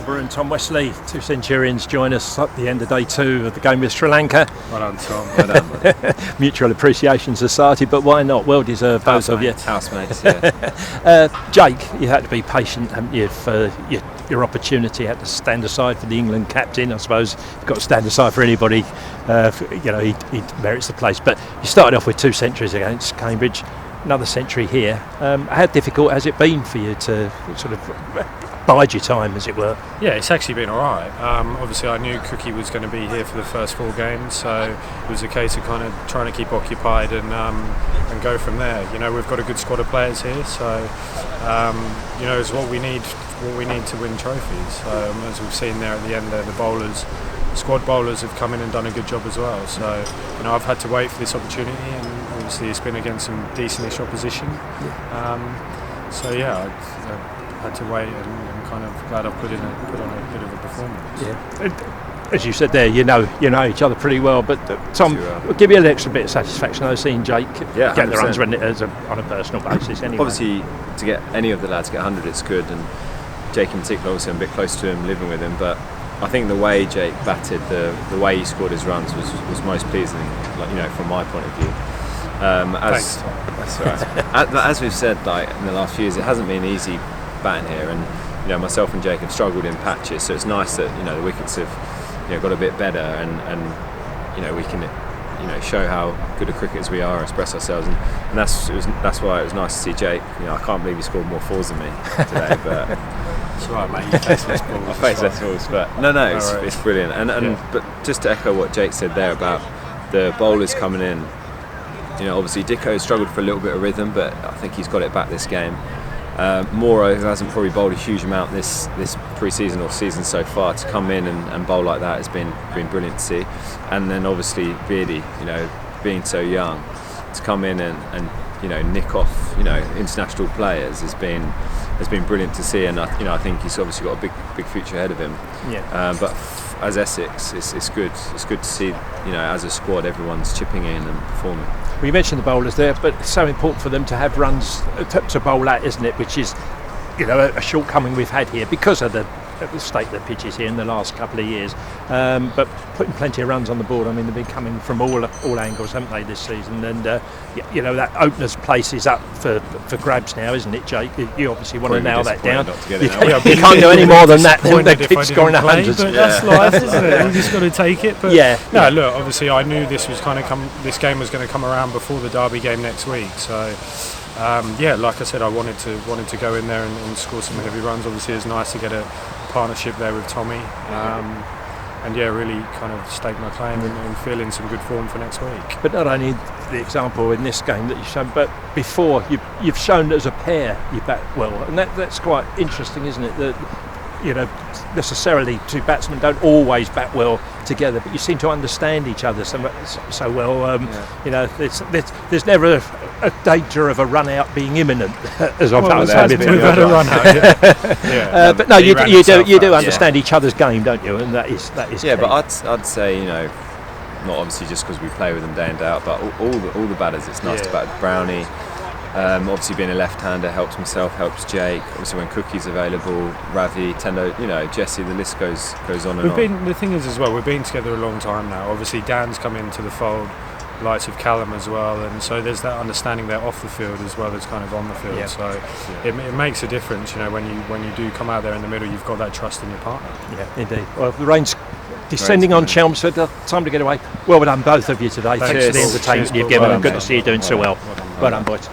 Mickleburgh and Tom Westley, two Centurions, join us at the end of day 2 of the game with Sri Lanka. Well done, Tom. Well done. Mutual Appreciation Society, but why not? Well deserved, both of you. Housemates, yeah. Jake, you had to be patient, haven't you, for your opportunity. You had to stand aside for the England captain. I suppose you've got to stand aside for anybody. He merits the place. But you started off with 2 centuries against Cambridge. Another century here. How difficult has it been for you to sort of bide your time, as it were? Yeah, it's actually been all right. Obviously, I knew Cookie was going to be here for the first 4 games, so it was a case of kind of trying to keep occupied and go from there. You know, we've got a good squad of players here, so it's what we need to win trophies. As we've seen there at the end there, the squad bowlers have come in and done a good job as well. So, I've had to wait for this opportunity, and obviously it's been against some decentish opposition. I had to wait, and I'm kind of glad I put on a bit of a performance. Yeah. As you said there, you know each other pretty well. But Tom, will give you an extra bit of satisfaction. I've seen Jake get the runs on a personal basis. Anyway, obviously, to get any of the lads get 100, it's good. And Jake in particular, obviously, I'm a bit close to him, living with him, but I think the way Jake batted, the way he scored his runs was most pleasing, from my point of view. Thanks. That's all right. As we've said, in the last few years, it hasn't been easy batting here, and myself and Jake have struggled in patches. So it's nice that the wickets have got a bit better, and we can show how good at cricketers we are, express ourselves, and that's why it was nice to see Jake. I can't believe he scored more 4s than me today, but. It's right, mate. You face less balls. I face less balls, but it's brilliant. But just to echo what Jake said there about the bowlers coming in, obviously Dicko struggled for a little bit of rhythm, but I think he's got it back this game. Moro, who hasn't probably bowled a huge amount this pre-season or season so far, to come in and bowl like that has been brilliant to see. And then obviously Beardy, being so young, to come in and nick off international players has been brilliant to see, and I think he's obviously got a big future ahead of him. Yeah. But as Essex, it's good to see as a squad everyone's chipping in and performing. Well, you mentioned the bowlers there, but it's so important for them to have runs to bowl at, isn't it? Which is a shortcoming we've had here because of the state of the pitches here in the last couple of years. But putting plenty of runs on the board, they've been coming from all angles, haven't they, this season? And that opener's place is up for grabs now, isn't it, Jake? You obviously want to nail that down. You can't do any more than that. They keep scoring 100s. But that's life, isn't it? You just got to take it. But look, obviously I knew this game was going to come around before the Derby game next week. So. Like I said, I wanted to go in there and score some heavy runs. Obviously, it's nice to get a partnership there with Tommy, really kind of stake my claim and feel in some good form for next week. But not only the example in this game that you've shown, but before you've shown as a pair you bat well, and that's quite interesting, isn't it? That necessarily 2 batsmen don't always bat well together, but you seem to understand each other so well. There's never a danger of a run out being imminent, as I've found before. We've had a run out, but no, you do understand each other's game, don't you? And that is yeah. Key. But I'd say not obviously just because we play with them day in day out, but all the batters. It's nice to bat with Brownie. Obviously being a left-hander helps myself, helps Jake. Obviously when Cookie's available, Ravi, Tendo, Jesse, the list goes on and on. The thing is as well, we've been together a long time now. Obviously Dan's come into the fold, likes of Callum as well, and so there's that understanding there off the field as well as kind of on the field. Yeah. So it makes a difference, when you do come out there in the middle, you've got that trust in your partner. Yeah, indeed. Well, the rain's descending on Chelmsford. Time to get away. Well done, both of you today. Thanks for the entertainment you've given, and good to see you doing so well. Well done, boys.